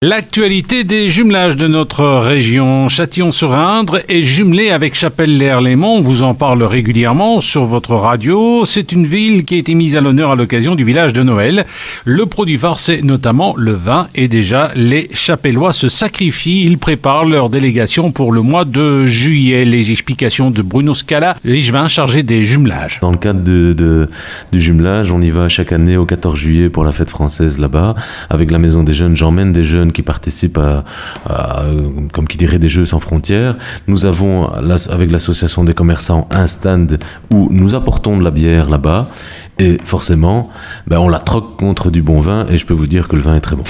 L'actualité des jumelages de notre région, Châtillon-sur-Indre est jumelée avec Chapelle-l'Air-Léman. On vous en parle régulièrement sur votre radio. C'est une ville qui a été mise à l'honneur à l'occasion du village de Noël. Le produit phare, c'est notamment le vin. Et déjà, les Chapellois se sacrifient. Ils préparent leur délégation pour le mois de juillet. Les explications de Bruno Scala, l'échevin chargé des jumelages. Dans le cadre du jumelage, on y va chaque année au 14 juillet pour la fête française là-bas. Avec la Maison des Jeunes, j'emmène des jeunes qui participent à comme qui dirait, des Jeux sans frontières. Nous avons, avec l'association des commerçants, un stand où nous apportons de la bière là-bas. Et forcément, on la troque contre du bon vin, et je peux vous dire que le vin est très bon.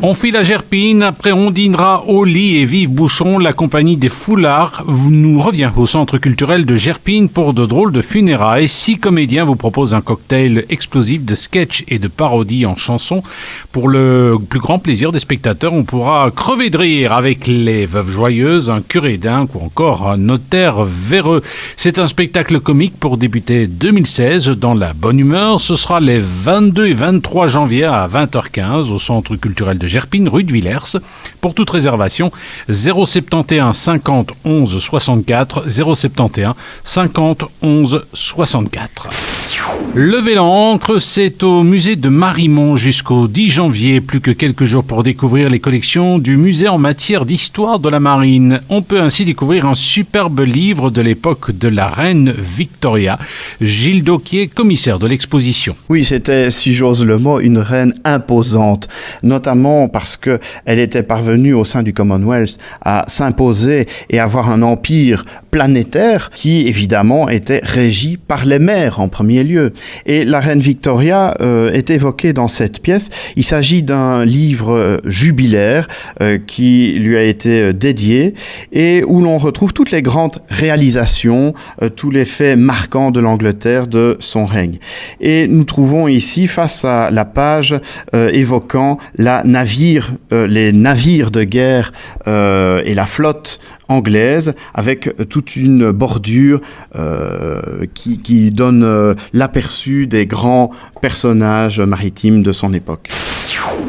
On file à Gerpine, après on dînera au lit et vive Bouchon. La compagnie des Foulards nous revient au centre culturel de Gerpine pour de drôles de funérailles. 6 comédiens vous proposent un cocktail explosif de sketch et de parodie en chansons. Pour le plus grand plaisir des spectateurs, on pourra crever de rire avec les Veuves Joyeuses, un curé d'Inc ou encore un notaire véreux. C'est un spectacle comique pour débuter 2016 dans la bonne humeur. Ce sera les 22 et 23 janvier à 20h15 au centre culturel de Gerpine, rue de Villers. Pour toute réservation, 071 50 11 64, 071 50 11 64. Lever l'ancre, c'est au musée de Marimont jusqu'au 10 janvier. Plus que quelques jours pour découvrir les collections du musée en matière d'histoire de la marine. On peut ainsi découvrir un superbe livre de l'époque de la reine Victoria. Gilles Dauquier, commissaire de l'exposition. Oui, c'était, si j'ose le mot, une reine imposante, notamment parce que elle était parvenue au sein du Commonwealth à s'imposer et avoir un empire planétaire qui, évidemment, était régi par les mers en premier lieu. Et la reine Victoria est évoquée dans cette pièce. Il s'agit d'un livre jubilaire qui lui a été dédié et où l'on retrouve toutes les grandes réalisations, tous les faits marquants de l'Angleterre de son règne. Et nous trouvons ici, face à la page évoquant les navires de guerre et la flotte anglaise, avec toute une bordure qui donne l'aperçu des grands personnages maritimes de son époque.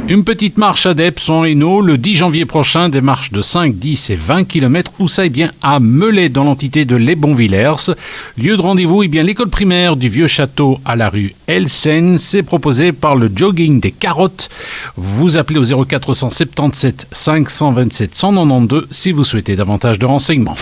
Une petite marche à Depes en Hainaut le 10 janvier prochain, des marches de 5, 10 et 20 km. Où ça? Bien à Melay, dans l'entité de Les Bonvillers. Lieu de rendez-vous, bien l'école primaire du Vieux Château à la rue Elsen. C'est proposé par le jogging des carottes. Vous appelez au 0477 527 192 si vous souhaitez davantage de renseignements.